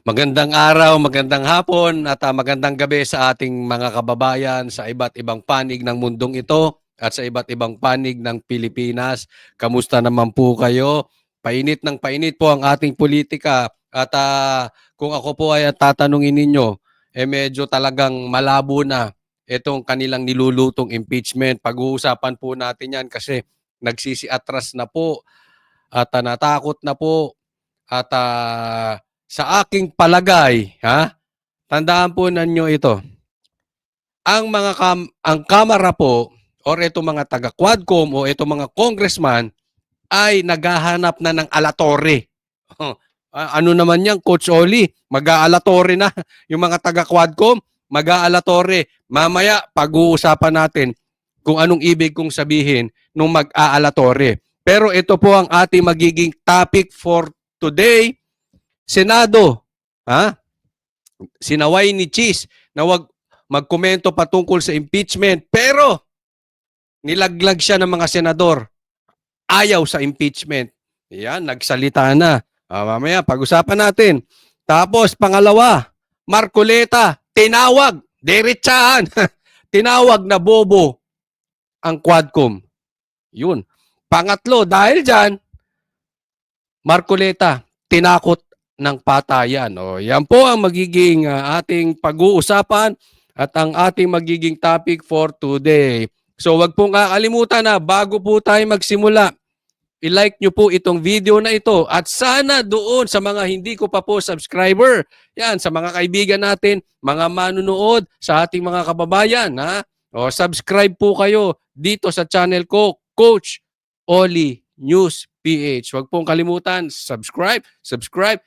Magandang araw, magandang hapon at magandang gabi sa ating mga kababayan sa iba't ibang panig ng mundong ito at sa iba't ibang panig ng Pilipinas. Kamusta naman po kayo? Painit ng painit po ang ating politika at kung ako po ay tatanungin ninyo, medyo talagang malabo na itong kanilang nilulutong impeachment. Pag-uusapan po natin yan kasi nagsisi-atras na po at natakot na po at sa aking palagay, tandaan po ninyo ito. Ang Kamara po or itong mga taga-Quadcom o itong mga congressman ay naghahanap na ng alatore. Ano naman yan, Coach Oli? Mag-aalatore na yung mga taga-Quadcom, mag-aalatore. Mamaya pag-uusapan natin kung anong ibig kong sabihin nung mag-aalatore. Pero ito po ang ating magiging topic for today. Senado, sinaway ni Cheese na wag magkomento patungkol sa impeachment, pero nilaglag siya ng mga senador. Ayaw sa impeachment. Yan, nagsalita na. Mamaya, pag-usapan natin. Tapos, pangalawa, Marcoleta, tinawag, diretsahan, tinawag na bobo ang Quadcom. Yun. Pangatlo, dahil dyan, Marcoleta, tinakot ng patayan. Yan po ang magiging ating pag-uusapan at ang ating magiging topic for today. So wag pong kakalimutan na bago po tayo magsimula, i-like nyo po itong video na ito at sana doon sa mga hindi ko pa po subscriber, yan, sa mga kaibigan natin, mga manunood, sa ating mga kababayan, subscribe po kayo dito sa channel ko, Coach Oli News PH. Huwag pong kalimutan, subscribe,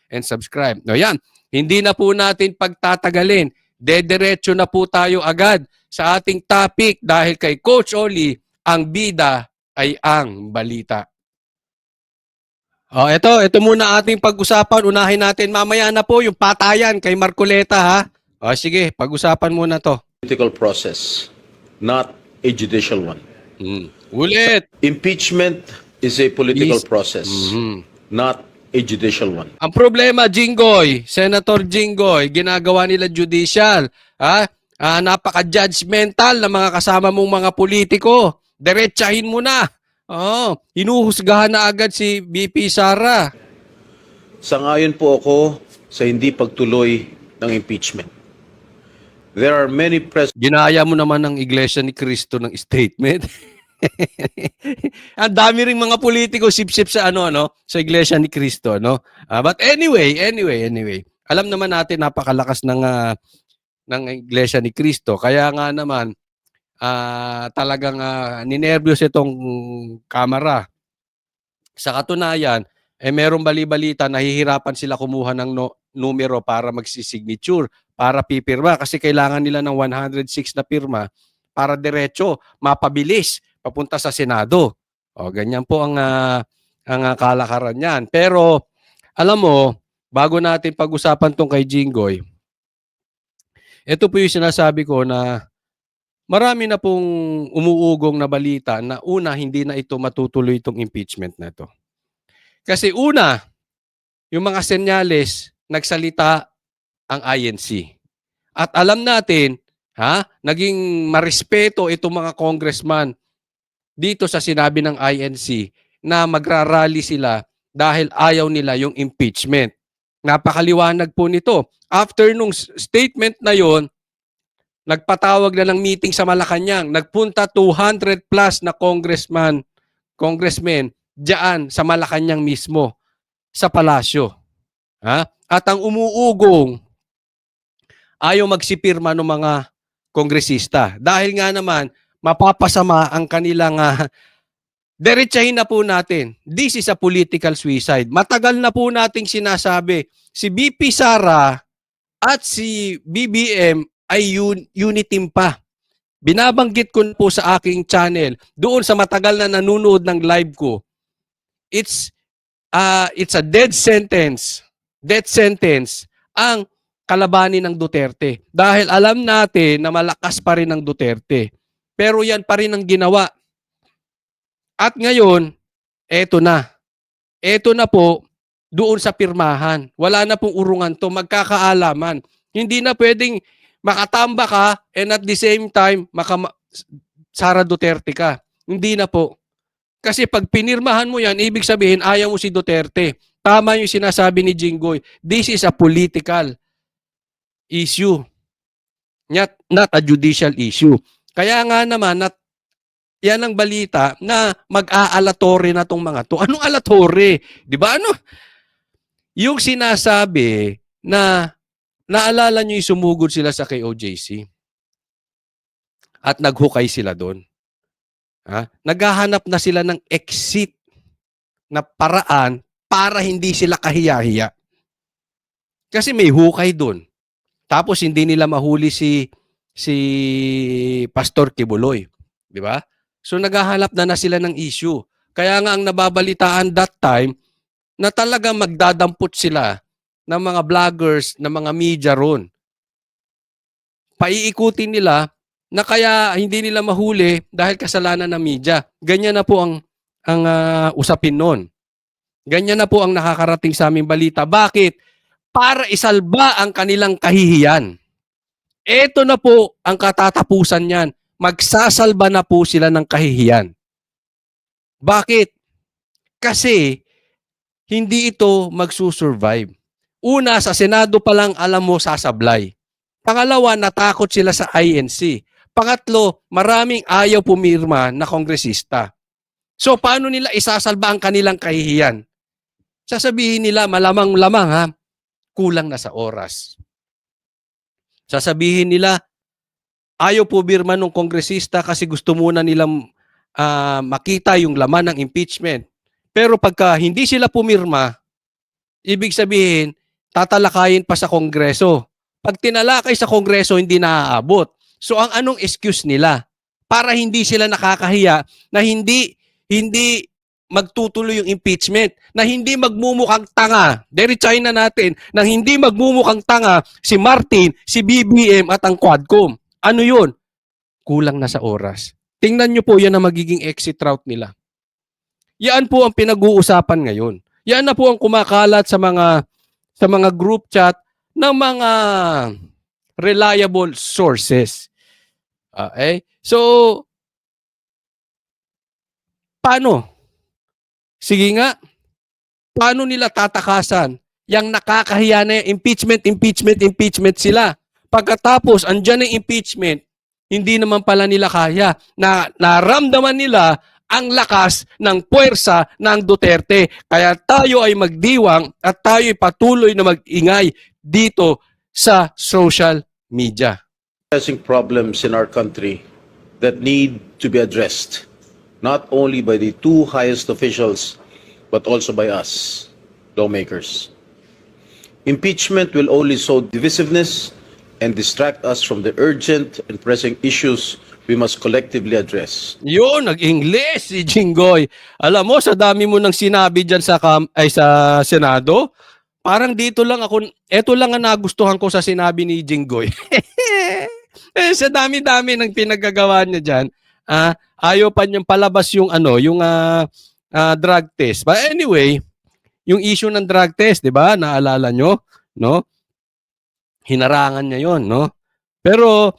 and subscribe. Yan, hindi na po natin pagtatagalin. Dediretso na po tayo agad sa ating topic dahil kay Coach Oli, ang bida ay ang balita. Ito muna ating pag-usapan. Unahin natin mamaya na po yung patayan kay Marcoleta, sige, pag-usapan muna to. Political process, not a judicial one. Ulit. Impeachment is a political process, not a judicial one. Ang problema, Jinggoy, Senator Jinggoy, ginagawa nila judicial. Napaka-judgmental ng mga kasama mong mga politiko. Diretsahin mo na. Hinuhusgahan na agad si BP Sara. Sangayon po ako sa hindi pagtuloy ng impeachment. There are many Ginaya mo naman ng Iglesia ni Cristo ng statement. Ang dami ring mga politiko sip-sip sa sa Iglesia ni Cristo, but anyway. Alam naman natin napakalakas ng Iglesia ni Cristo. Kaya nga naman talagang ninervyos itong Kamara. Sa katunayan, merong bali-balita, nahihirapan sila kumuha ng numero para magsisignature, para pipirma kasi kailangan nila ng 106 na pirma para diretso, mapabilis papunta sa Senado. Ganyan po ang kalakaran niyan. Pero alam mo, bago natin pag-usapan tong kay Jinggoy, ito po yung sinasabi ko na marami na pong umuugong na balita na una, hindi na ito matutuloy itong impeachment na ito. Kasi una, yung mga senyales, nagsalita ang INC. At alam natin, naging marespeto itong mga congressman dito sa sinabi ng INC na magrarally sila dahil ayaw nila yung impeachment. Napakaliwanag po nito. After nung statement na yon, nagpatawag na ng meeting sa Malacanang. Nagpunta 200 plus na congressmen diyan sa Malacanang mismo, sa palasyo. At ang umuugong, ayaw magsipirma ng mga kongresista. Dahil nga naman, mapapasama ang kanilang diretsahin na po natin. This is a political suicide. Matagal na po nating sinasabi, si BP Sara at si BBM ay uniteam pa. Binabanggit ko po sa aking channel, doon sa matagal na nanonood ng live ko, it's a death sentence ang kalabanin ng Duterte. Dahil alam natin na malakas pa rin ang Duterte. Pero yan pa rin ang ginawa. At ngayon, eto na. Eto na po, doon sa pirmahan. Wala na pong urungan to, magkakaalaman. Hindi na pwedeng makatamba ka and at the same time Sara Duterte ka. Hindi na po. Kasi pag pinirmahan mo yan, ibig sabihin ayaw mo si Duterte. Tama yung sinasabi ni Jinggoy. This is a political issue. Not a judicial issue. Kaya nga naman, yan ang balita na mag-aalatore na tong mga to. Anong alatore? Di ba? Ano? Yung sinasabi na naalala nyo yung sumugod sila sa KOJC at naghukay sila doon. Naghahanap na sila ng exit na paraan para hindi sila kahiya-hiya. Kasi may hukay doon. Tapos hindi nila mahuli si Pastor Kibuloy. Di ba? So naghahanap na sila ng issue. Kaya nga ang nababalitaan that time, na talagang magdadampot sila ng mga vloggers, ng mga media ron. Paiikutin nila na kaya hindi nila mahuli dahil kasalanan ng media. Ganyan na po ang usapin nun. Ganyan na po ang nakakarating sa aming balita. Bakit? Para isalba ang kanilang kahihiyan. Ito na po ang katatapusan niyan. Magsasalba na po sila ng kahihiyan. Bakit? Kasi hindi ito magsusurvive. Una, sa Senado pa lang alam mo sasablay. Pangalawa, natakot sila sa INC. Pangatlo, maraming ayaw pumirma na kongresista. So, paano nila isasalba ang kanilang kahihiyan? Sasabihin nila, malamang-lamang kulang na sa oras. Sasabihin nila, ayaw pumirma ng kongresista kasi gusto muna nilang makita yung laman ng impeachment. Pero pagka hindi sila pumirma, ibig sabihin, tatalakayin pa sa Kongreso. Pag tinalakay sa Kongreso, hindi naaabot. So ang anong excuse nila? Para hindi sila nakakahiya na hindi magtutuloy yung impeachment, na hindi magmumukhang tanga. Diretsahin na natin, na hindi magmumukhang tanga si Martin, si BBM at ang Quadcom. Ano yun? Kulang na sa oras. Tingnan nyo po, yan ang magiging exit route nila. Yan po ang pinag-uusapan ngayon. Yan na po ang kumakalat sa mga group chat ng mga reliable sources. Okay? So, paano? Sige nga, paano nila tatakasan? Yang nakakahiya na yung impeachment sila. Pagkatapos, andyan ang impeachment, hindi naman pala nila kaya. Naramdaman nila ang lakas ng puwersa ng Duterte. Kaya tayo ay magdiwang at tayo ay patuloy na mag-ingay dito sa social media. Pressing problems in our country that need to be addressed, not only by the two highest officials, but also by us, lawmakers. Impeachment will only sow divisiveness and distract us from the urgent and pressing issues we must collectively address. Yun, nag-English si Jinggoy. Alam mo, sa dami mo nang sinabi dyan sa Senado, parang dito lang ako, eto lang ang nagustuhan ko sa sinabi ni Jinggoy. Sa dami-dami ng pinagagawa niya dyan, ayaw pa niyang palabas yung drug test. But anyway, yung issue ng drug test, 'di ba? Naalala nyo, no? Hinarangan niya 'yon, no? Pero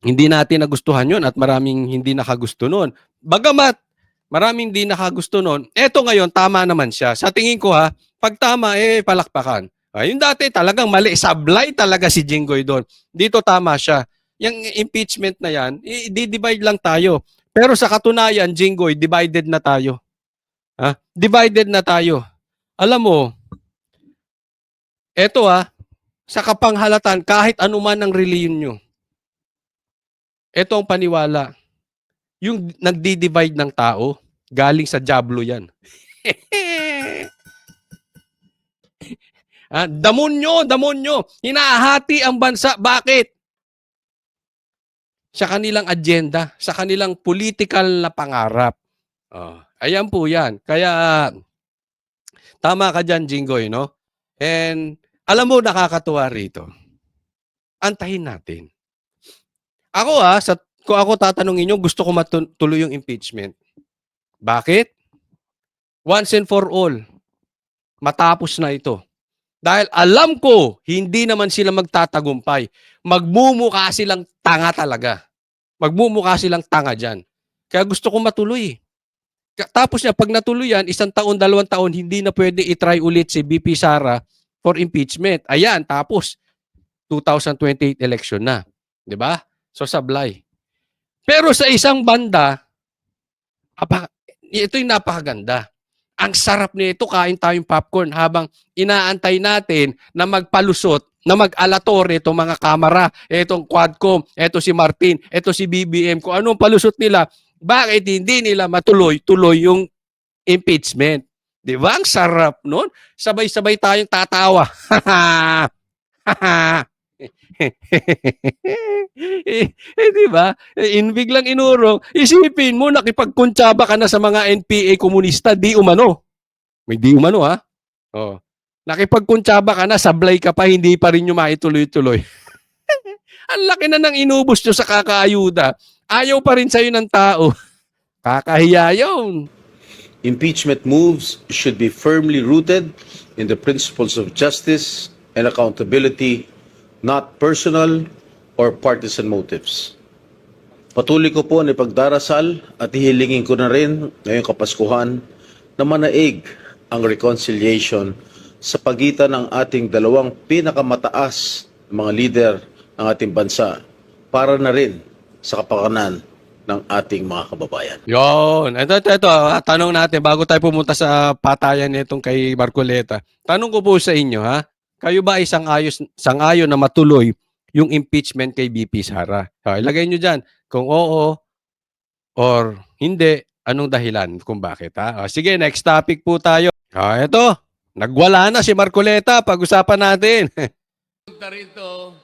hindi natin nagustuhan 'yon at maraming hindi nakagusto noon. Bagamat maraming hindi nakagusto noon, eto ngayon tama naman siya. Sa tingin ko pag tama palakpakan. Yung dati talagang mali, sablay talaga si Jinggoy doon. Dito tama siya. Yung impeachment na yan, i-divide lang tayo. Pero sa katunayan, Jinggoy, divided na tayo. Divided na tayo. Alam mo, eto sa kapanghalatan, kahit anuman ang reliyon nyo, eto ang paniwala. Yung nagdi-divide ng tao, galing sa diablo yan. Damonyo. Hinahati ang bansa. Bakit? Sa kanilang agenda, sa kanilang political na pangarap. Ayan po yan. Kaya, tama ka dyan, Jinggoy, no? And, alam mo, nakakatuwa rito. Antahin natin. Ako kung ako tatanungin nyo, gusto ko matuloy yung impeachment. Bakit? Once and for all. matapos na ito. Dahil alam ko, hindi naman sila magtatagumpay. Magmumukha silang tanga talaga. Magmumukha silang tanga dyan. Kaya gusto kong matuloy. Tapos niya, pag natuloy yan, 1 taon, 2 taon, hindi na pwede itry ulit si BP Sara for impeachment. Ayan, tapos 2028 election na. 'Di ba? So sablay. Pero sa isang banda, ito yung napakaganda. Ang sarap nito, kain tayong popcorn habang inaantay natin na magpalusot, na mag-alatore itong mga kamera, itong Quadcom, ito si Martin, ito si BBM, kung anong palusot nila, bakit hindi nila matuloy-tuloy yung impeachment? Di ba? Ang sarap nun. Sabay-sabay tayong tatawa. Di ba? Biglang inurong, isipin mo, nakipagkuntsaba ka na sa mga NPA komunista, di umano. May di umano, ha? Oh. Nakipagkuntsaba ka na, sablay ka pa, hindi pa rin yung maituloy-tuloy. Ang laki na ng inubos nyo sa kakaayuda. Ayaw pa rin sa'yo ng tao. Kakahiya yun. Impeachment moves should be firmly rooted in the principles of justice and accountability, not personal or partisan motives. Patuloy ko po na ipagdarasal at hihilingin ko na rin ngayong Kapaskuhan na manaig ang reconciliation sa pagitan ng ating dalawang pinakamataas na mga leader ng ating bansa para na rin sa kapakanan ng ating mga kababayan. Yon. Ito. Tanong natin, bago tayo pumunta sa patayan nitong kay Marcoleta. Tanong ko po sa inyo, ha? Kayo ba ay sang-ayon na matuloy yung impeachment kay BP Sara? Ilagay nyo dyan kung oo or hindi, anong dahilan kung bakit, ha? Sige, next topic po tayo. Ito. Nagwala na si Marcoleta. Pag-usapan natin. Punta rito,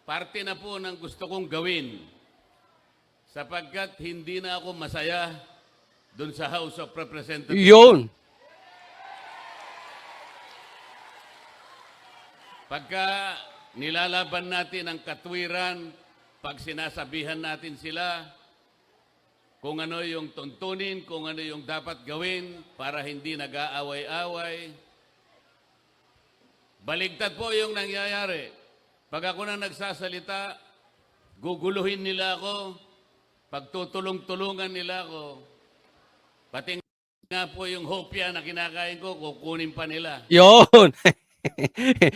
parte na po ng gusto kong gawin sapagkat hindi na ako masaya doon sa House of Representatives. Yun. Pagka nilalaban natin ang katwiran, pag sinasabihan natin sila kung ano yung tuntunin, kung ano yung dapat gawin para hindi nag-aaway-away. Baligtad po yung nangyayari. Pag ako na nagsasalita, guguluhin nila ako, pagtutulong-tulungan nila ako. Pati nga po yung hopya na kinakain ko, kukunin pa nila. Yun.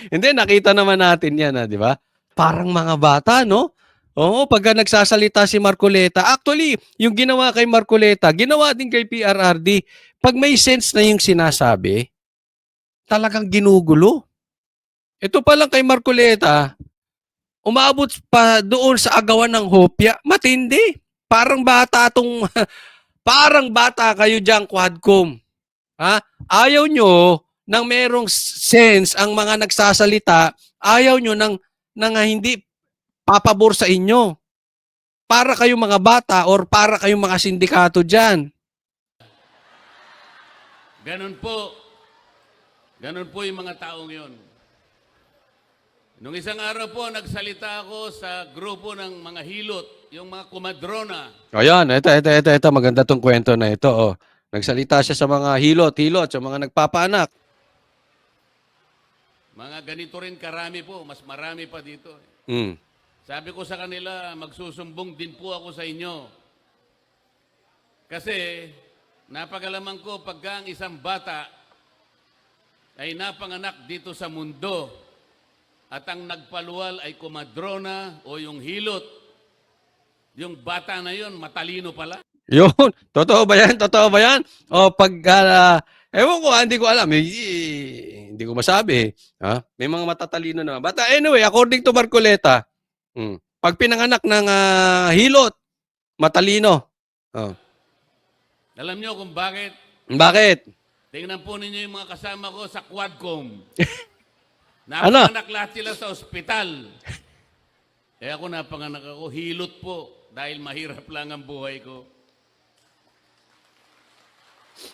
Hindi, nakita naman natin yan, di ba? Parang mga bata, no? Oo, pagka nagsasalita si Marcoleta, actually, yung ginawa kay Marcoleta, ginawa din kay PRRD. Pag may sense na yung sinasabi, talagang ginugulo. Ito pa lang kay Marcoleta, umabot pa doon sa agawan ng hopya. Matindi. Parang bata parang bata kayo diyan, Quadcom. Ha? Ayaw nyo nang merong sense ang mga nagsasalita, ayaw nyo nang hindi papabor sa inyo. Para kayong mga bata or para kayong mga sindikato dyan. Ganun po. Ganun po yung mga taong yun. Nung isang araw po, nagsalita ako sa grupo ng mga hilot, yung mga kumadrona. Ayan, ito. Maganda tong kwento na ito. Oh. Nagsalita siya sa mga hilot, sa mga nagpapaanak. Mga ganito rin karami po, mas marami pa dito. Mm. Sabi ko sa kanila, magsusumbong din po ako sa inyo. Kasi, napagalaman ko pagka ang isang bata ay napanganak dito sa mundo at ang nagpaluwal ay kumadrona o yung hilot, yung bata na yon matalino pala. Yun. Totoo ba yan? O pag, ewan ko, hindi ko alam. Hindi ko masabi. Ha? May mga matatalino na. But anyway, according to Marcoleta, pag pinanganak ng hilot, matalino. Oh. Alam nyo kung bakit? Bakit? Tingnan po ninyo yung mga kasama ko sa Quadcom. Ano? Napanganak lahat sila sa ospital. Ako napanganak ako, hilot po, dahil mahirap lang ang buhay ko.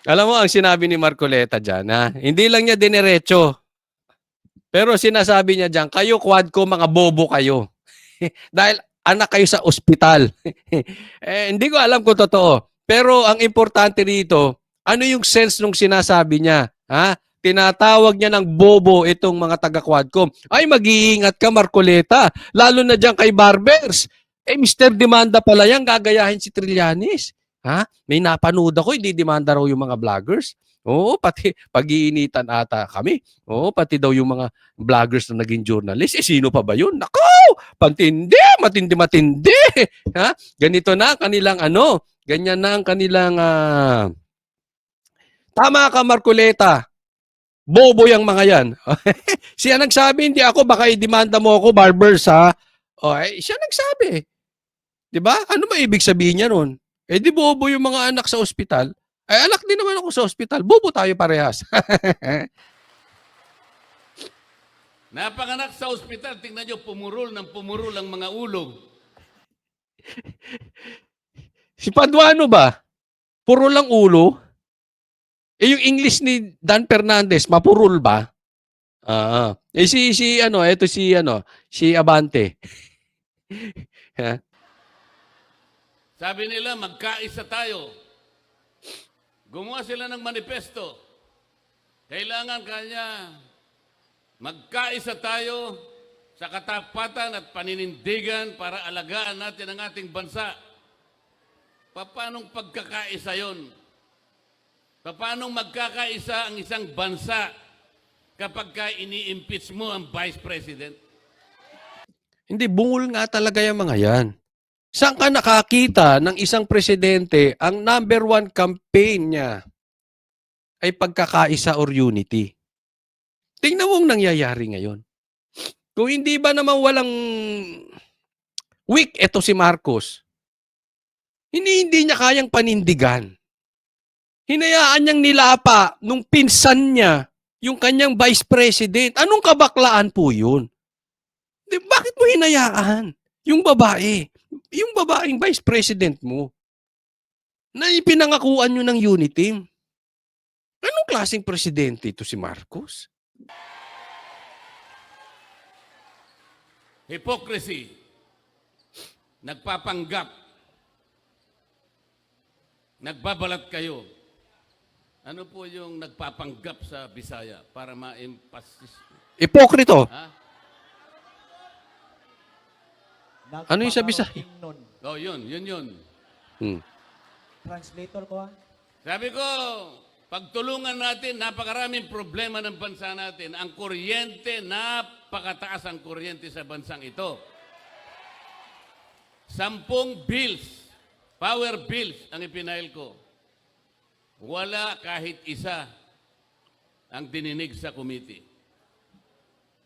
Alam mo, ang sinabi ni Marcoleta dyan, hindi lang niya dinerecho. Pero sinasabi niya dyan, kayo Quadcom, mga bobo kayo. Dahil anak kayo sa ospital. Hindi ko alam kung totoo. Pero ang importante rito, ano yung sense nung sinasabi niya? Ha? tinatawag niya ng bobo itong mga taga-Quadcom. Ay, mag-iingat ka, Marcoleta. Lalo na dyan kay Barbers. Eh, Mr. Demanda pala yan, gagayahin si Trillanes. Ha? May napanood ako, hindi demanda raw yung mga vloggers. Oo, pati pag-iinitan ata kami. Oo, pati daw yung mga vloggers na naging journalist. Eh, sino pa ba yun? Nako! Pantindi! Matindi! Ha? Ganito na ang kanilang ano. Ganyan na ang kanilang... Tama ka, Marcoleta. Bobo yung mga yan. Siya nagsabi, hindi ako, baka i-demanda mo ako, Barbers, ha? O, siya nagsabi. 'Di ba? Ano ba ibig sabihin niya nun? Eh di bobo yung mga anak sa ospital. Ay anak din naman ako sa ospital. Bobo tayo parehas. Napanganak sa ospital, tingnan nyo, pumurol ang mga ulog. Si Paduano ba? Puro lang ulo. Eh yung English ni Dan Fernandez, mapurol ba? Eh si Abante. Ha? Sabi nila, magkaisa tayo. Gumawa sila ng manifesto. Kailangan kanya magkaisa tayo sa katapatan at paninindigan para alagaan natin ang ating bansa. Paanong pagkakaisa yon? Paanong magkakaisa ang isang bansa kapag ini-impeach mo ang Vice President? Hindi, bungol nga talaga yung mga yan. Saan ka nakakita ng isang presidente ang number one campaign niya ay pagkakaisa or unity? Tingnan mo ang nangyayari ngayon. Kung hindi ba naman walang weak eto si Marcos, hindi niya kayang panindigan. Hinayaan niyang nilapa nung pinsan niya yung kanyang vice president. Anong kabaklaan po yun? Bakit mo hinayaan? Yung babae. Yung babaeng vice president mo na ipinangakuan nyo ng unity. Anong klaseng presidente ito si Marcos? Hypocrisy. Nagpapanggap. Nagbabalat kayo. Ano po yung nagpapanggap sa Bisaya para ma-emphasis? Ipokrito. Ha? Ano yung sabi sa... Oh, yun. Translator ko Sabi ko, pagtulungan natin, napakaraming problema ng bansa natin. Ang kuryente, napakataas ang kuryente sa bansang ito. 10 bills, power bills ang ipinail ko. Wala kahit isa ang dininig sa committee.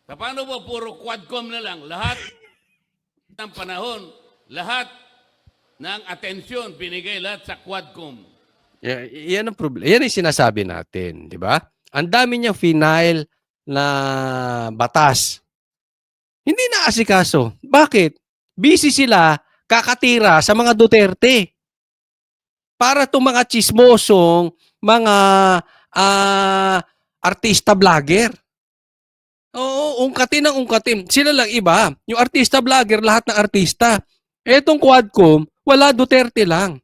Paano ba puro Quadcom na lang? Lahat ng panahon, lahat ng atensyon binigay lahat sa Quadcom. Yan ang problema. Yan yung sinasabi natin, di ba? Ang dami niyang final na batas. Hindi na asikaso. Bakit? Busy sila kakatira sa mga Duterte. Para itong mga chismosong, mga artista vlogger. Oo, ungkatin ang ungkatin. Sila lang iba. Yung artista vlogger, lahat ng artista. Etong Quadcom, wala Duterte lang.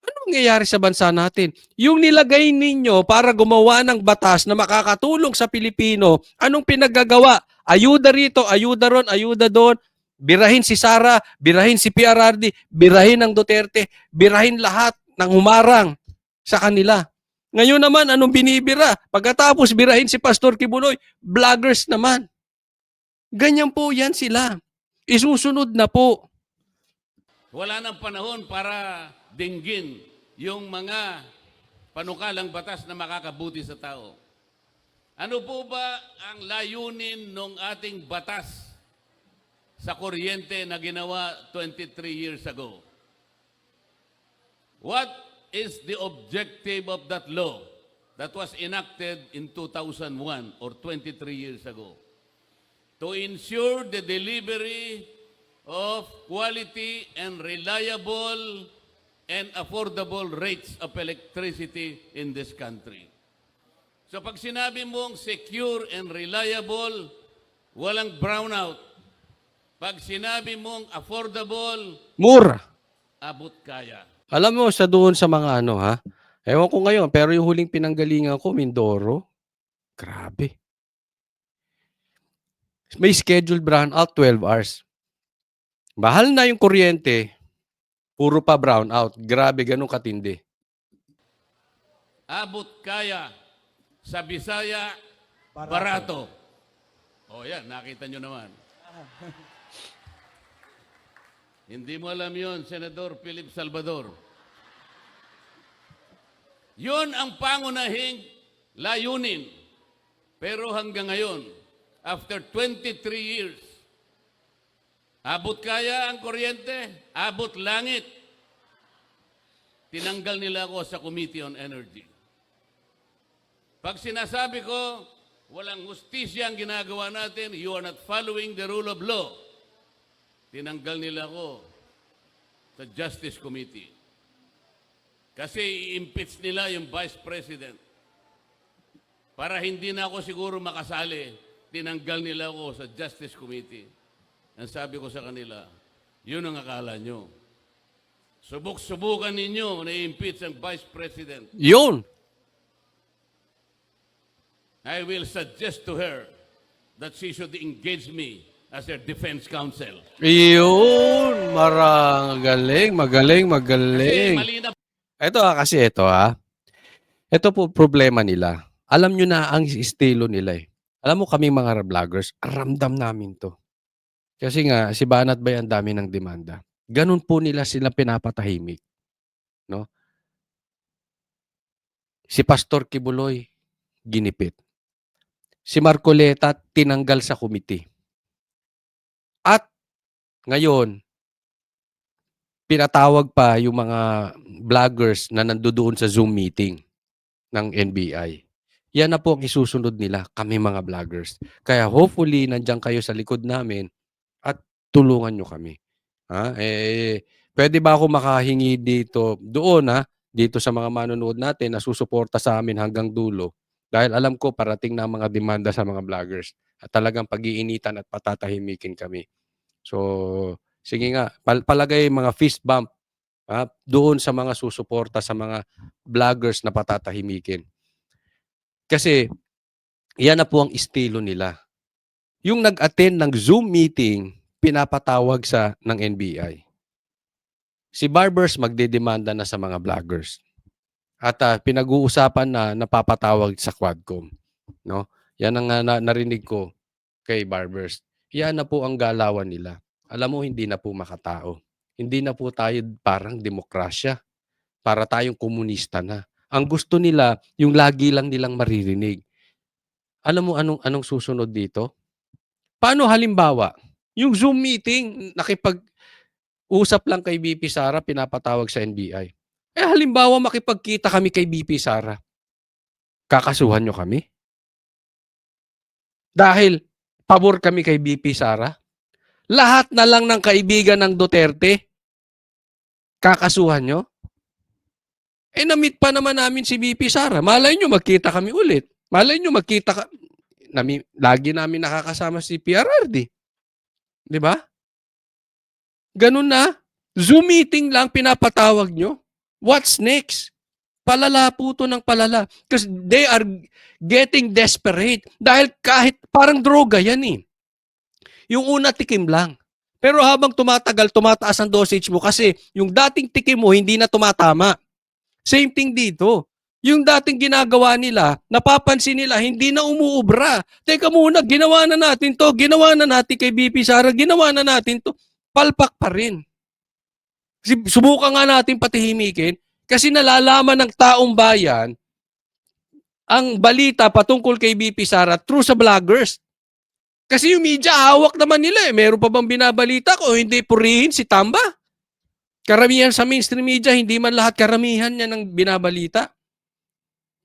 Ano nangyayari sa bansa natin? Yung nilagay ninyo para gumawa ng batas na makakatulong sa Pilipino, anong pinaggagawa? Ayuda rito, ayuda ron, ayuda doon. Birahin si Sara, birahin si PRRD, birahin ang Duterte, birahin lahat ng humarang sa kanila. Ngayon naman, anong binibira? Pagkatapos birahin si Pastor Kibuloy, vloggers naman. Ganyan po yan sila. Isusunod na po. Wala nang panahon para dinggin yung mga panukalang batas na makakabuti sa tao. Ano po ba ang layunin ng ating batas sa kuryente na ginawa 23 years ago? What is the objective of that law that was enacted in 2001 or 23 years ago? To ensure the delivery of quality and reliable and affordable rates of electricity in this country. So pag sinabi mong secure and reliable, walang brownout. Pag sinabi mong affordable, Mura. abot kaya. Alam mo, sa doon sa mga ano ha, ewan ko ngayon, pero yung huling pinanggalingan ko, Mindoro, Grabe. May scheduled brownout 12 hours. Mahal na yung kuryente, puro pa brownout. Grabe, ganun katindi. Abot kaya sa Bisaya, barato. O yan, nakita nyo naman. Hindi mo alam yon, Senador Philip Salvador. Yun ang pangunahing layunin. Pero hanggang ngayon, after 23 years, abot kaya ang kuryente, abot langit. Tinanggal nila ako sa Committee on Energy. Pag sinasabi ko, walang hustisya ang ginagawa natin, you are not following the rule of law. Tinanggal nila ako sa Justice Committee. Kasi i-impeach nila yung Vice President. Para hindi na ako siguro makasali, tinanggal nila ako sa Justice Committee. Ang sabi ko sa kanila, yun ang akala nyo. Subok-subukan ninyo na i-impeach ang Vice President. Yun! I will suggest to her that she should engage me as her defense counsel. Yun! Magaling. Kasi malinaw. Ito po problema nila. Alam nyo na ang estilo nila eh. Alam mo kaming mga vloggers, ramdam namin to. Kasi nga, si Banat Bay ang dami ng demanda. Ganun po nila sila pinapatahimik. No? Si Pastor Kibuloy, ginipit. Si Marcoleta, tinanggal sa committee. At ngayon, pinatawag pa yung mga vloggers na nandoon sa Zoom meeting ng NBI. Yan na po ang isusunod nila, kami mga vloggers. Kaya hopefully, nandiyan kayo sa likod namin at tulungan nyo kami. Pwede ba ako makahingi dito sa mga manonood natin na susuporta sa amin hanggang dulo? Dahil alam ko parating na mga demanda sa mga vloggers at talagang pag-iinitan at patatahimikin kami. So, sige nga, palagay mga fist bump doon sa mga susuporta sa mga vloggers na patatahimikin. Kasi, yan na po ang estilo nila. Yung nag-attend ng Zoom meeting, pinapatawag ng NBI. Si Barbers magdedemanda na sa mga vloggers. At pinag-uusapan na napapatawag sa Quadcom. No? Yan ang narinig ko kay Barbers. Yan na po ang galawan nila. Alam mo, hindi na po makatao. Hindi na po tayo parang demokrasya. Para tayong komunista na. Ang gusto nila, yung lagi lang nilang maririnig. Alam mo anong susunod dito? Paano halimbawa, yung Zoom meeting, nakipag-usap lang kay BP Sara, pinapatawag sa NBI. Halimbawa, makipagkita kami kay BP Sara. Kakasuhan nyo kami? Dahil pabor kami kay BP Sara? Lahat na lang ng kaibigan ng Duterte, kakasuhan nyo? Na-meet pa naman namin si BP Sara. Malay nyo, magkita kami ulit. Malay nyo, lagi namin nakakasama si PRRD. Di ba? Ganun na. Zoom meeting lang pinapatawag nyo. What's next? Palala po to ng palala. Because they are getting desperate. Dahil kahit parang droga yan eh. Yung una tikim lang. Pero habang tumataas ang dosage mo kasi yung dating tikim mo hindi na tumatama. Same thing dito. Yung dating ginagawa nila, napapansin nila, hindi na umuubra. Teka muna, ginawa na natin to, ginawa na natin kay BP Sara, ginawa na natin to. Palpak pa rin. Subukan nga natin patahimikin kasi nalalaman ng taong bayan ang balita patungkol kay BP Sara through sa vloggers. Kasi yung media, hawak naman nila eh. Meron pa bang binabalita ko? Hindi purihin si Tamba. Karamihan sa mainstream media, hindi man lahat karamihan niya ng binabalita.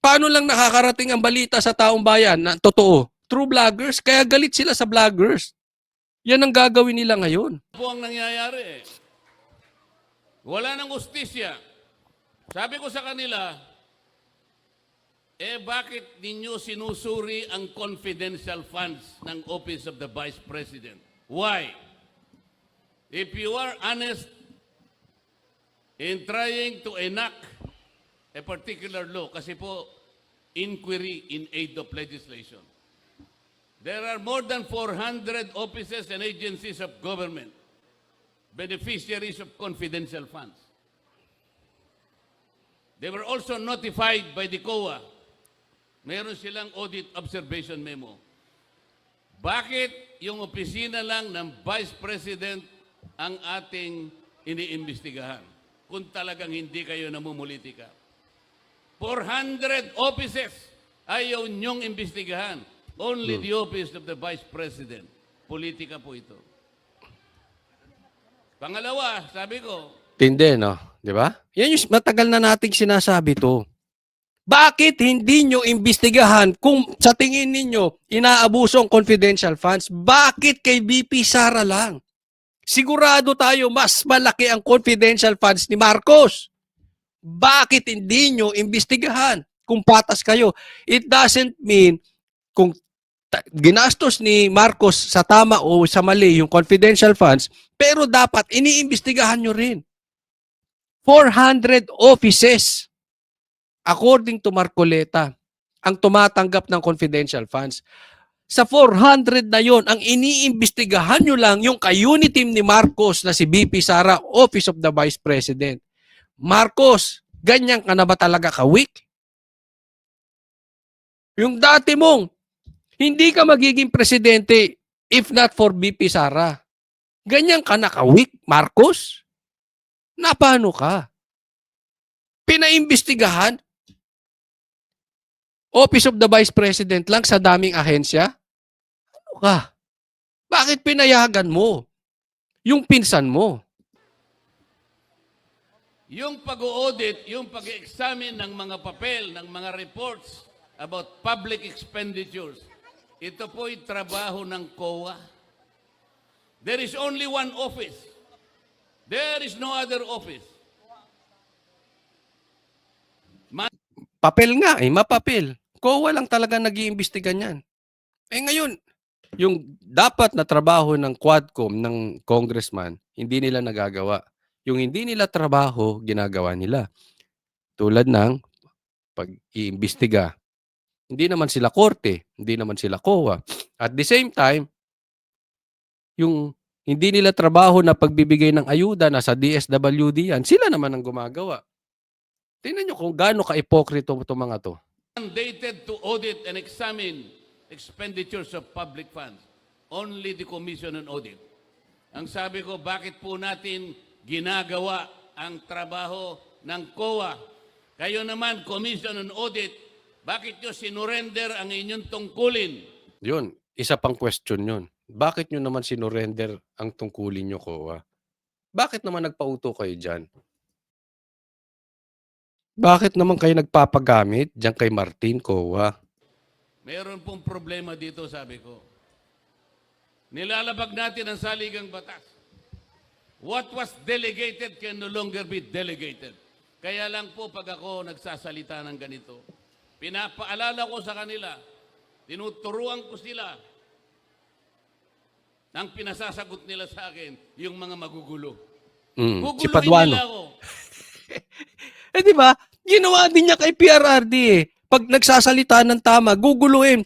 Paano lang nakakarating ang balita sa taong bayan na totoo? Through vloggers. Kaya galit sila sa vloggers. Yan ang gagawin nila ngayon. Po ang nangyayari eh. Wala nang hustisya. Sabi ko sa kanila, bakit ninyo sinusuri ang confidential funds ng Office of the Vice President? Why? If you are honest in trying to enact a particular law, kasi po, inquiry in aid of legislation. There are more than 400 offices and agencies of government, beneficiaries of confidential funds. They were also notified by the COA. Meron silang audit observation memo. Bakit yung opisina lang ng Vice President ang ating iniimbestigahan kung talagang hindi kayo namumulitika? 400 offices ayaw niyong imbestigahan. Only the office of the Vice President. Politika po ito. Pangalawa, sabi ko, Tindi, no? Di ba? Yan yung matagal na nating sinasabi to. Bakit hindi nyo imbestigahan kung sa tingin ninyo inaabuso ang confidential funds? Bakit kay BP Sara lang? Sigurado tayo mas malaki ang confidential funds ni Marcos. Bakit hindi nyo imbestigahan kung patas kayo? It doesn't mean kung ginastos ni Marcos sa tama o sa mali yung confidential funds, pero dapat iniimbestigahan nyo rin. 400 offices, according to Marcoleta, ang tumatanggap ng confidential funds. Sa 400 na yon, ang iniimbestigahan nyo lang yung ka-unit team ni Marcos na si BP Sara, Office of the Vice President. Marcos, ganyan ka na ba talaga ka-weak? Yung dati mong, hindi ka magiging presidente if not for BP Sara. Ganyan ka na ka-weak, Marcos? Na paano ka? Pinaimbestigahan? Office of the Vice President lang sa daming ahensya? Ano ka? Bakit pinayagan mo? Yung pinsan mo? yung pag-audit, yung pag-examine ng mga papel, ng mga reports about public expenditures, ito po'y trabaho ng COA. There is only one office. There is no other office. Papel nga mapapil. COA lang talaga nag-iimbestiga niyan. Ngayon, yung dapat na trabaho ng Quadcom, ng congressman, hindi nila nagagawa. Yung hindi nila trabaho, ginagawa nila. Tulad ng pag-iimbestiga. Hindi naman sila korte, hindi naman sila COA. At the same time, yung hindi nila trabaho na pagbibigay ng ayuda na sa DSWD yan, sila naman ang gumagawa. Tingnan nyo kung gaano ka-ipokrito itong mga to. Mandated to audit and examine expenditures of public funds. Only the Commission on Audit. Ang sabi ko, bakit po natin ginagawa ang trabaho ng COA? Kayo naman, Commission on Audit, bakit nyo sinurrender ang inyong tungkulin? Yun, isa pang question yun. Bakit nyo naman sinurrender ang tungkulin nyo, COA? Bakit naman nagpauto kayo dyan? Bakit naman kayo nagpapagamit dyan kay Martin, COA? Meron pong problema dito, sabi ko. Nilalabag natin ang saligang batas. What was delegated can no longer be delegated. Kaya lang po pag ako nagsasalita ng ganito, pinapaalala ko sa kanila, tinuturuan ko sila, ang pinasasagot nila sa akin, yung mga magugulo. Si Guguluhin Paduano. nila ako. Di ba? Ginawa din niya kay PRRD eh. Pag nagsasalita ng tama, guguluhin.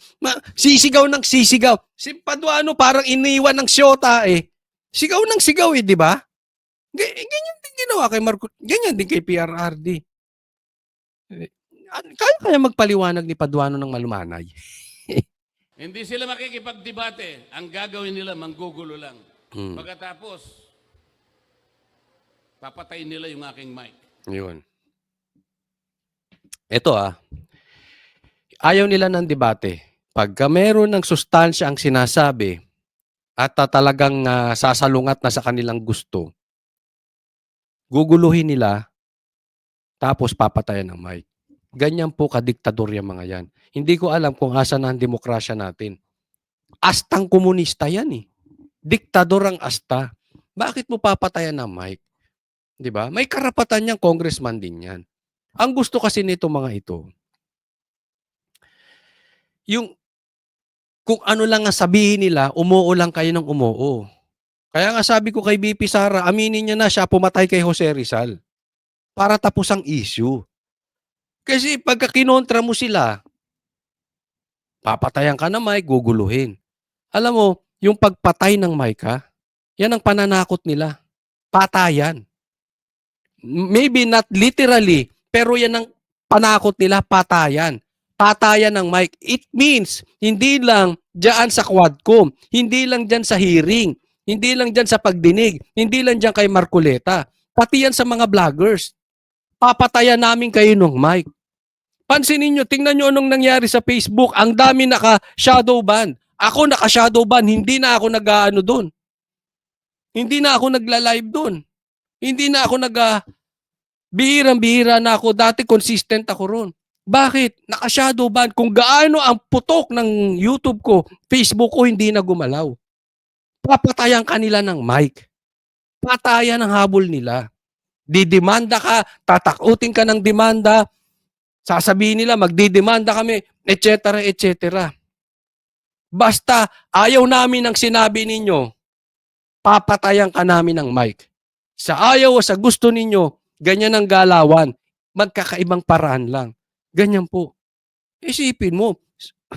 Sisigaw ng sisigaw. Si Paduano parang iniwan ng siyota eh. Sigaw ng sigaw eh, di ba? Ganyan din ginawa kay Marco. Ganyan din kay PRRD. Kaya magpaliwanag ni Paduano ng malumanay. Hindi sila makikipagdebate. Ang gagawin nila, manggugulo lang. Hmm. Pagkatapos, papatayin nila yung aking mic. Yun. Ito ayaw nila ng debate. Pagka meron ng sustansya ang sinasabi at talagang sasalungat na sa kanilang gusto, guguluhin nila tapos papatayan ng mic. Ganyan po kadiktador yung mga yan. Hindi ko alam kung asa na ang demokrasya natin. Astang komunista yan eh. Diktador ang asta. Bakit mo papatayan ng mic? 'Di ba? May karapatan niyang congressman din yan. Ang gusto kasi nito mga ito, yung kung ano lang ang sabihin nila, umuo lang kayo ng umuo. Kaya nga sabi ko kay BP Sara, aminin niya na siya pumatay kay Jose Rizal para tapos ang issue. Kasi pagka kinontra mo sila, Papatayan ka ng mic, guguluhin. Alam mo, yung pagpatay ng mic yan ang pananakot nila. Patayan. Maybe not literally, pero yan ang panakot nila, patayan. Patayan ng mic. It means, hindi lang dyan sa Quadcom, hindi lang dyan sa hearing, hindi lang dyan sa pagdinig, hindi lang dyan kay Marcoleta, pati yan sa mga vloggers. Papatayan namin kayo ng mic. Pansinin nyo, tingnan nyo anong nangyari sa Facebook. Ang dami naka-shadow ban. Ako naka-shadow ban, hindi na ako nag-ano doon. Hindi na ako nagla-live doon. Hindi na ako bihirang-bihira na ako. Dati consistent ako ron. Bakit? Naka-shadow ban. Kung gaano ang putok ng YouTube ko, Facebook ko hindi na gumalaw. Papatayan kanila ng mic. Patayan ang habol nila. Didemanda ka, tatakutin ka ng demanda, sasabihin nila magdidemanda kami, etc. etc. Basta ayaw namin ng sinabi ninyo, papatayan ka namin ng mic. Sa ayaw o sa gusto ninyo, ganyan ang galawan. Magkakaibang paraan lang. Ganyan po. Isipin mo,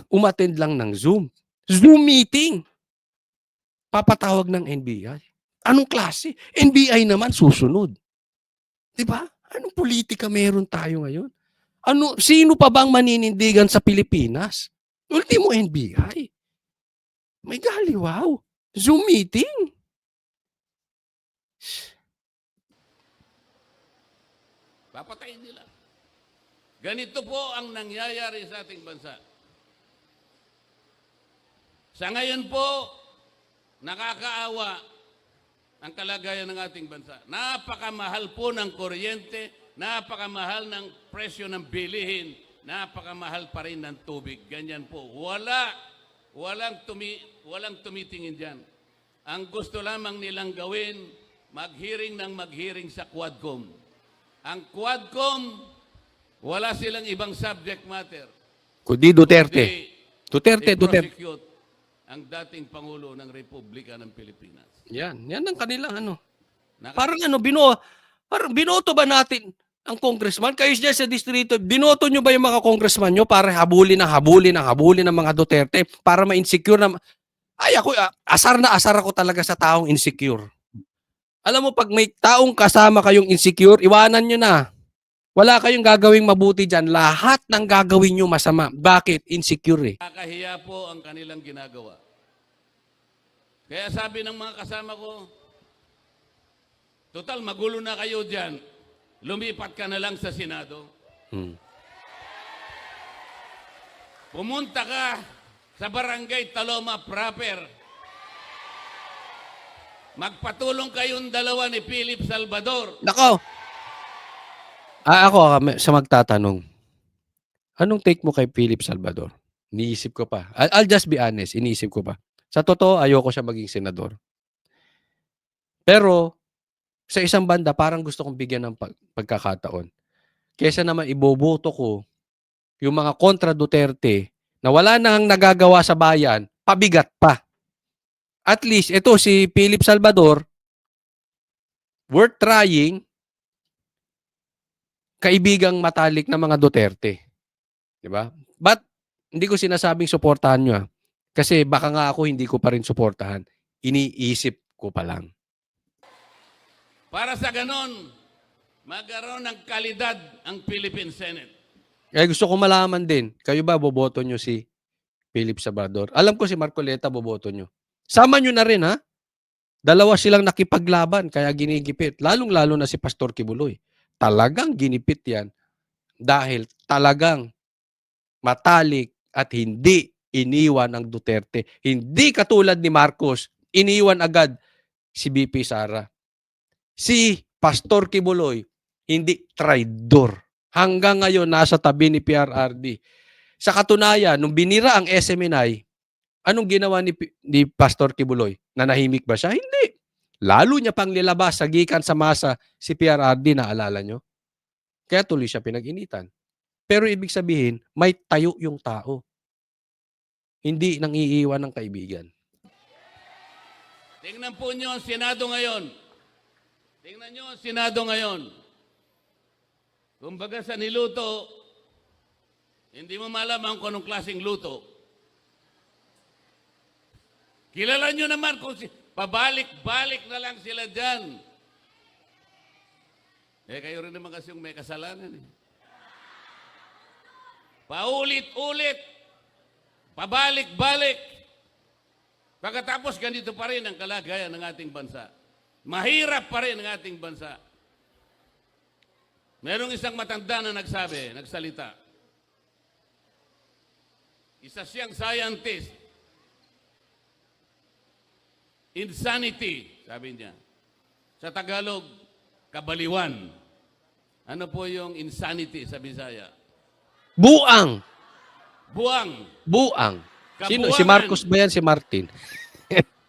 umattend lang ng Zoom. Zoom meeting. Papatawag ng NBI. Anong klase? NBI naman susunod. Diba? Anong politika meron tayo ngayon? Sino pa bang maninindigan sa Pilipinas? Ultimo NBI. May galiwaw. Zoom meeting. Papatayin nila. Ganito po ang nangyayari sa ating bansa. Sa ngayon po, nakakaawa ang kalagayan ng ating bansa. Napakamahal po ng kuryente, napakamahal ng presyo ng bilihin, napakamahal pa rin ng tubig. Ganyan po. Walang tumitingin dyan. Ang gusto lamang nilang gawin, mag-hearing sa Quadcom. Ang Quadcom, wala silang ibang subject matter. Kundi Duterte. Duterte. I-prosecute ang dating Pangulo ng Republika ng Pilipinas. Yan ang kanilang Parang binoto ba natin ang congressman? Kayo dyan sa distrito, binoto nyo ba yung mga congressman nyo para habulin ng mga Duterte para ma-insecure na... Ay, asar ako talaga sa taong insecure. Alam mo, pag may taong kasama kayong insecure, iwanan nyo na. Wala kayong gagawing mabuti dyan. Lahat ng gagawin nyo masama. Bakit? Insecure Nakakahiya po ang kanilang ginagawa. Kaya sabi ng mga kasama ko, total magulo na kayo dyan. Lumipat ka na lang sa Senado. Pumunta ka sa Barangay Taloma proper. Magpatulong kayong dalawa ni Philip Salvador. Nako! Ako sa magtatanong. Anong take mo kay Philip Salvador? Iniisip ko pa. I'll just be honest, iniisip ko pa. Sa totoo, ayoko siya maging senador. Pero, sa isang banda, parang gusto kong bigyan ng pagkakataon. Kesa naman iboboto ko yung mga kontra Duterte na wala nang nagagawa sa bayan, pabigat pa. At least, ito si Philip Salvador, worth trying, kaibigang matalik ng mga Duterte. Diba? But, hindi ko sinasabing suportahan nyo. Kasi baka nga ako hindi ko pa rin suportahan. Iniisip ko pa lang. Para sa ganon, magkaroon ng kalidad ang Philippine Senate. Gusto ko malaman din, kayo ba boboto nyo si Philip Salvador? Alam ko si Marcoleta boboto nyo. Sama nyo na rin Dalawa silang nakipaglaban kaya ginigipit. Lalong-lalo na si Pastor Kibuloy. Talagang ginipit yan dahil talagang matalik at hindi iniwan ang Duterte. Hindi katulad ni Marcos, iniwan agad si BP Sara. Si Pastor Kibuloy, hindi traidor. Hanggang ngayon, nasa tabi ni PRRD. Sa katunayan, nung binira ang SMNI, anong ginawa ni Pastor Kibuloy? Nanahimik ba siya? Hindi. Lalo niya pang nilabas sa gikan sa masa si PRRD, naalala nyo? Kaya tuloy siya pinag-initan. Pero ibig sabihin, may tayo yung tao. Hindi nang iiwan ng kaibigan. Tingnan po nyo ang Senado ngayon. Tingnan nyo ang Senado ngayon. Kumbaga sa niluto, hindi mo malaman kung anong klaseng luto. Kilala nyo naman kung pabalik-balik na lang sila dyan. Kayo rin naman kasi yung may kasalanan. Paulit-ulit. Pabalik-balik. Pagkatapos ganito pa rin ang kalagayan ng ating bansa. Mahirap pa rin ang ating bansa. Merong isang matanda na nagsalita. Isa siyang scientist. Insanity, sabi niya. Sa Tagalog, kabaliwan. Ano po yung insanity sa Bisaya? Buang. Buang. Buang. Sino? Si Kabuangan. Marcos ba yan? Si Martin?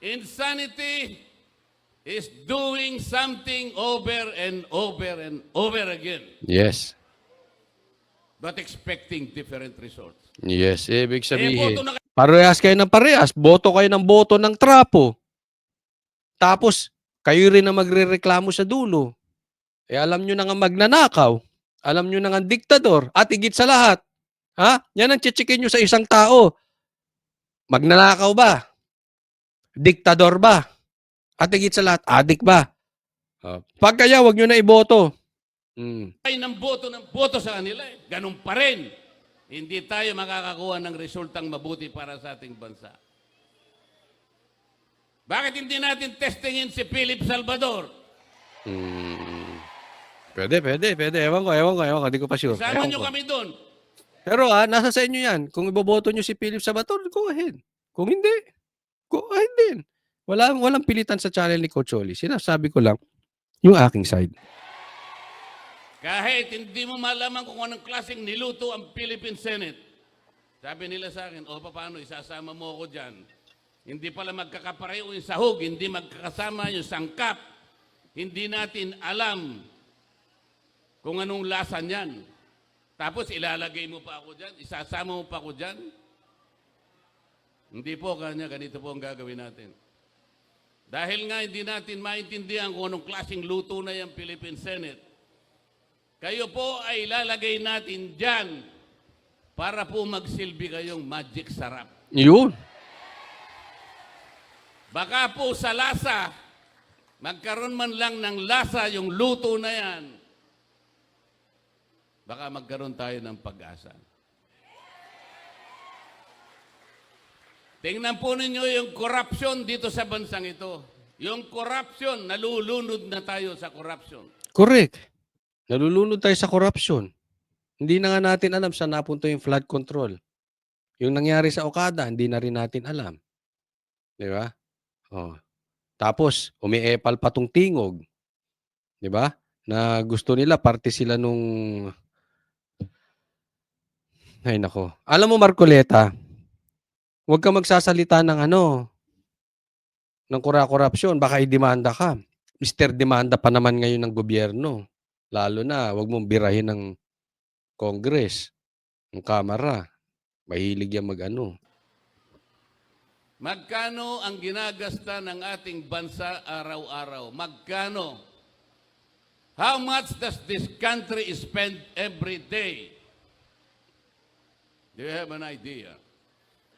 Insanity is doing something over and over and over again, Yes. but expecting different results. Yes. Ibig sabihin, boto na kayo. parehas kayo ng parehas. Boto kayo ng boto ng trapo. Tapos, kayo rin na magrereklamo sa dulo. Alam nyo na nga magnanakaw. Alam nyo na nga diktador. At higit sa lahat, yan ang chichikin nyo sa isang tao. Magnanakaw ba? Diktador ba? At higit sa lahat, adik ba? Pag kaya, wag nyo na iboto. Ay ng boto sa kanila. Ganun pa rin. Hindi tayo makakakuha ng resultang mabuti para sa ating bansa. Bakit hindi natin testingin si Philip Salvador? Pwede. Ewan ko. Hindi ko pa sure. Sama Ewan nyo ko. kami doon. Pero nasa sa inyo yan. Kung iboboto nyo si Philip Salvador, go ahead. Kung hindi, go ahead din. Walang pilitan sa channel ni Coach Oli. Sinasabi ko lang yung aking side. Kahit hindi mo malaman kung anong klaseng niluto ang Philippine Senate. Sabi nila sa akin, paano isasama mo ako dyan? Hindi pala magkakapareho yung sahog, hindi magkakasama yung sangkap. Hindi natin alam kung anong lasa niyan. Tapos ilalagay mo pa ako dyan, isasama mo pa ako dyan. Hindi po kanya, ganito po ang gagawin natin. Dahil nga hindi natin maintindihan kung anong klaseng luto na yung Philippine Senate, kayo po ay ilalagay natin dyan para po magsilbi kayong magic sarap. Yun. Baka po sa lasa, magkaroon man lang ng lasa yung luto na yan, baka magkaroon tayo ng pag-asa. Tingnan po ninyo yung corruption dito sa bansang ito. Yung corruption, nalulunod na tayo sa corruption. Correct. Nalulunod tayo sa corruption. Hindi na nga natin alam saan napunta yung flood control. Yung nangyari sa Okada, hindi na rin natin alam. Di ba? Tapos, umiepal pa tong tingog. Di ba? Na gusto nila, parte sila nung... Ay, nako. Alam mo, Marcoleta, huwag ka magsasalita ng ng korupsyon. Baka i-demanda ka. Mr. Demanda pa naman ngayon ng gobyerno. Lalo na, huwag mong birahin ng Congress, ng Kamara. Mahilig yan Magkano ang ginagasta ng ating bansa araw-araw? Magkano? How much does this country spend every day? Do you have an idea?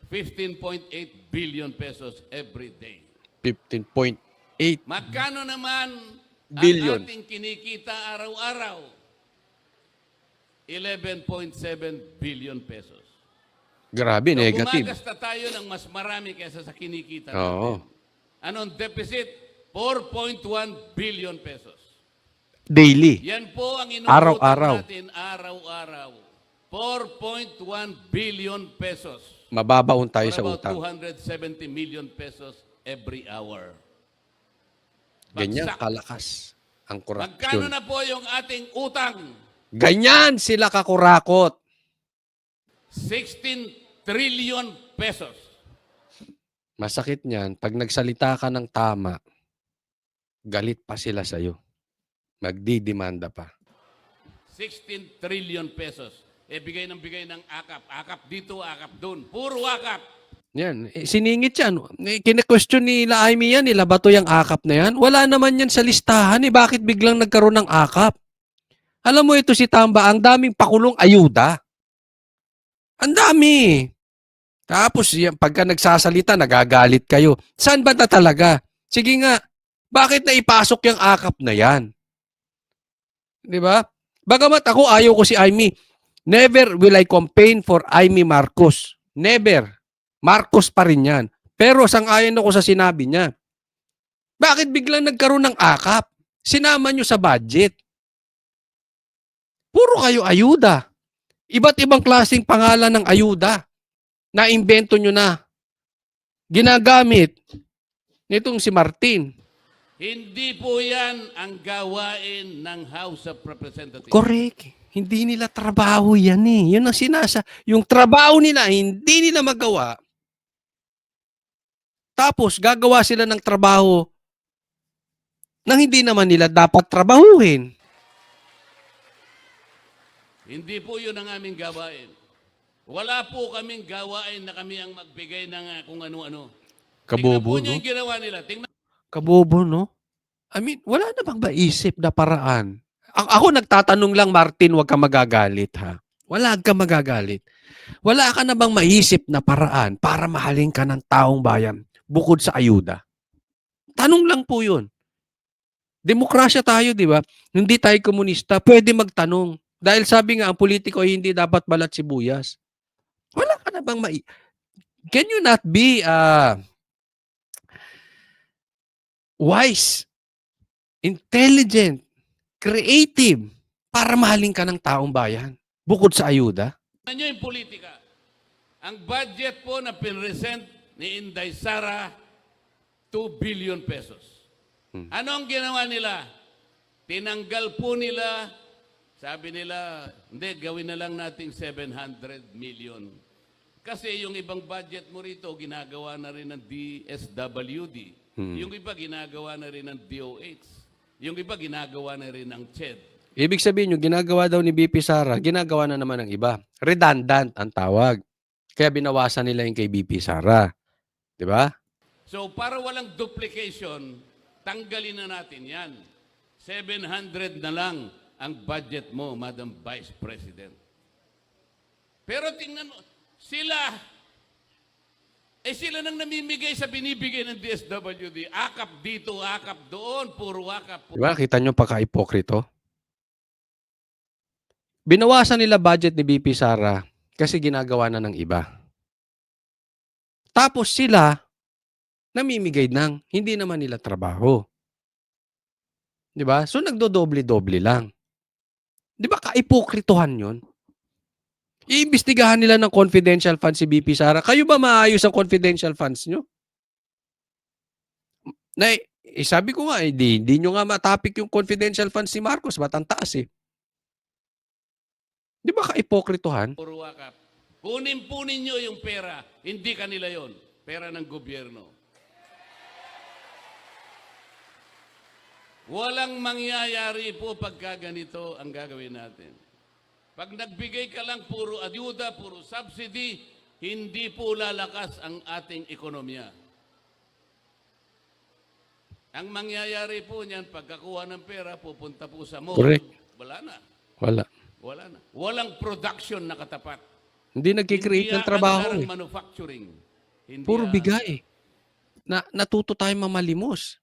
15.8 billion pesos every day. 15.8 Magkano naman billion. ang ating kinikita araw-araw? 11.7 billion pesos. Grabe, negative. Gumagasta tayo ng mas marami kaysa sa kinikita Oo. natin. Anong deficit? 4.1 billion pesos. Daily. Yan po ang Araw-araw. inuutang natin araw-araw. 4.1 billion pesos. Mababaon tayo Or sa about utang. 270 million pesos every hour. Ganyan Bagsak. kalakas ang Magkano korupsyon. na po yung ating utang? Ganyan sila kakurakot. 16 trillion pesos. Masakit niyan, pag nagsalita ka ng tama, galit pa sila sa'yo. Magdidemanda pa. 16 trillion pesos. Bigay ng akap. Akap dito, akap doon. Puro akap. Yan, siningit yan. Kine-question nila Amy yan, nila ba to yung akap na yan? Wala naman yan sa listahan bakit biglang nagkaroon ng akap? Alam mo ito si Tamba, ang daming pakulong ayuda. Ang dami. Tapos pagka nagsasalita, nagagalit kayo. Saan ba na talaga? Sige nga, bakit na ipasok yung akap na yan? Di ba? Bagamat ako ayaw ko si Amy. Never will I campaign for Amy Marcos. Never. Marcos pa rin yan. Pero sang-ayon ako sa sinabi niya. Bakit biglang nagkaroon ng akap? Sinama nyo sa budget. Puro kayo ayuda. Iba't ibang klaseng pangalan ng ayuda na imbento nyo na. Ginagamit nitong si Martin. Hindi po yan ang gawain ng House of Representatives. Correct. Hindi nila trabaho yan eh. Yun ang yung trabaho nila, hindi nila magawa. Tapos, gagawa sila ng trabaho nang hindi naman nila dapat trabahuhin. Hindi po yun ang aming gawain. Wala po kaming gawain na kami ang magbigay ng kung ano-ano. Tingnan po Kabobo, niyo no? yung ginawa nila. Tingnan. Kabobo, no? I mean, wala na bang maisip na paraan? Ako nagtatanong lang, Martin, huwag ka magagalit, ha? Wala ka magagalit. Wala ka na bang maisip na paraan para mahalin ka ng taong bayan bukod sa ayuda? Tanong lang po yun. Demokrasya tayo, di ba? Hindi tayo komunista. Pwede magtanong. Dahil sabi nga, ang politiko ay hindi dapat balat sibuyas. Wala ka na bang Can you not be wise, intelligent, creative para mahalin ka ng taong bayan bukod sa ayuda? Tingnan niyo yung politika. Ang budget po na pinresent ni Inday Sara, 2 billion pesos. Ano ang ginawa nila? Tinanggal po nila, sabi nila, hindi, gawin na lang nating 700 million. Kasi yung ibang budget mo rito, ginagawa na rin ng DSWD. Yung iba, ginagawa na rin ng DOH. Yung iba, ginagawa na rin ng CHED. Ibig sabihin, yung ginagawa daw ni BP Sara, ginagawa na naman ng iba. Redundant ang tawag. Kaya binawasan nila yung kay BP Sara. Di ba? So para walang duplication, tanggalin na natin yan. 700 na lang ang budget mo, Madam Vice President. Pero tingnan mo, sila nang namimigay sa binibigay ng DSWD. Akap dito, akap doon, puro akap. Di ba? Kita nyo pagka-ipokrito? Binawasan nila budget ni BP Sara kasi ginagawa na ng iba. Tapos sila, namimigay ng hindi naman nila trabaho. Di ba? So nagdodoble-doble lang. Di ba kaipokritohan yun? Iimbestigahan nila ng confidential funds si BP Sara. Kayo ba maayos ang confidential funds nyo? Sabi ko nga, di nyo nga matapik yung confidential funds si Marcos. Ba't ang taas eh? Di ba kaipokritohan? Puro akap. Kunin nyo yung pera. Hindi kanila yon. Pera ng gobyerno. Walang mangyayari po pagka ganito ang gagawin natin. Pag nagbigay ka lang puro ayuda, puro subsidy, hindi po lalakas ang ating ekonomiya. Ang mangyayari po niyan, pagkakuha ng pera, pupunta po sa mall. Correct. Wala na. Wala. Wala na. Walang production na katapat. Hindi nagkikreate ng trabaho Hindi eh. manufacturing. Hindi Puro bigay. Natuto tayo mamalimos.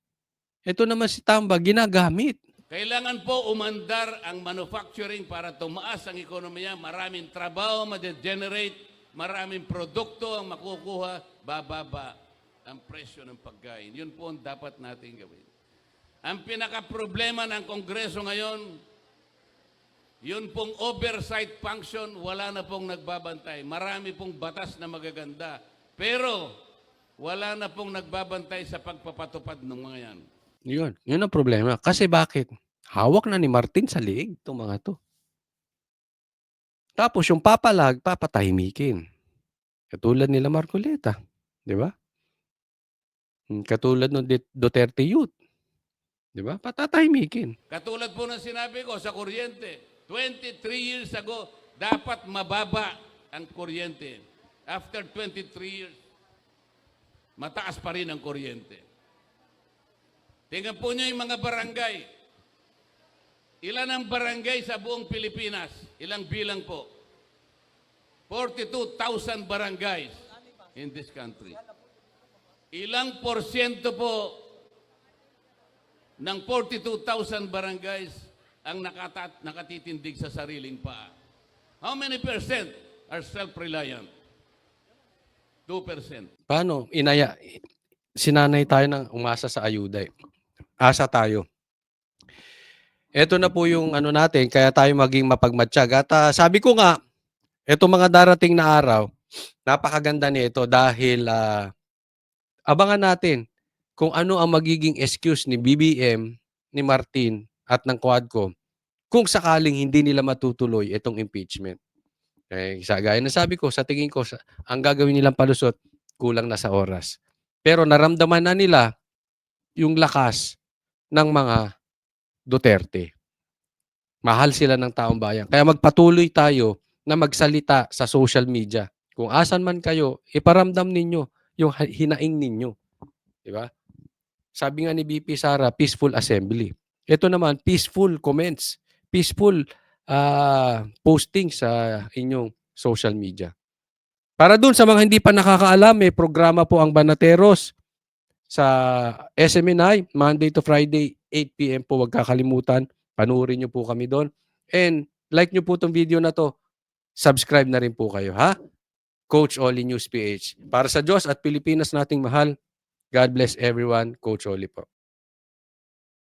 Ito naman si Tamba, ginagamit. Kailangan po umandar ang manufacturing para tumaas ang ekonomiya. Maraming trabaho ma-generate, maraming produkto ang makukuha, bababa ang presyo ng pagkain. Yun po ang dapat natin gawin. Ang pinaka-problema ng Kongreso ngayon, yun pong oversight function, wala na pong nagbabantay. Marami pong batas na magaganda. Pero wala na pong nagbabantay sa pagpapatupad ng mga yan. Yun ang problema. Kasi bakit? Hawak na ni Martin sa liig itong mga to. Tapos yung papatahimikin. Katulad nila Marcoleta. Di ba? Katulad ng Duterte Youth. Di ba? Patatahimikin. Katulad po ng sinabi ko sa kuryente, 23 years ago, dapat mababa ang kuryente. After 23 years, mataas pa rin ang kuryente. Tingnan po nyo yung mga barangay. Ilan ang barangay sa buong Pilipinas? Ilang bilang po? 42,000 barangays. in this country. Ilang porsyento po ng 42,000 barangays ang nakatitindig sa sariling paa? How many percent are self-reliant? 2%. Paano? Sinanay tayo ng umasa sa ayuda. Asa tayo. Ito na po yung ano natin, kaya tayo maging mapagmatsyag. At sabi ko nga, ito mga darating na araw, napakaganda nito dahil abangan natin kung ano ang magiging excuse ni BBM, ni Martin at ng Quadcom kung sakaling hindi nila matutuloy itong impeachment. Gaya na sabi ko, sa tingin ko, ang gagawin nilang palusot, kulang na sa oras. Pero naramdaman na nila yung lakas ng mga Duterte. Mahal sila ng taong bayan. Kaya magpatuloy tayo na magsalita sa social media. Kung asan man kayo, iparamdam ninyo yung hinaing ninyo. Diba? Sabi nga ni BP Sara, peaceful assembly. Ito naman, peaceful comments. Peaceful posting sa inyong social media. Para dun sa mga hindi pa nakakaalam, may programa po ang Banateros sa SMNI, Monday to Friday, 8 p.m. po. Huwag kakalimutan. Panuorin nyo po kami doon. And like nyo po itong video na to, subscribe na rin po kayo, ha? Coach Oli News PH. Para sa Diyos at Pilipinas nating mahal, God bless everyone. Coach Oli po.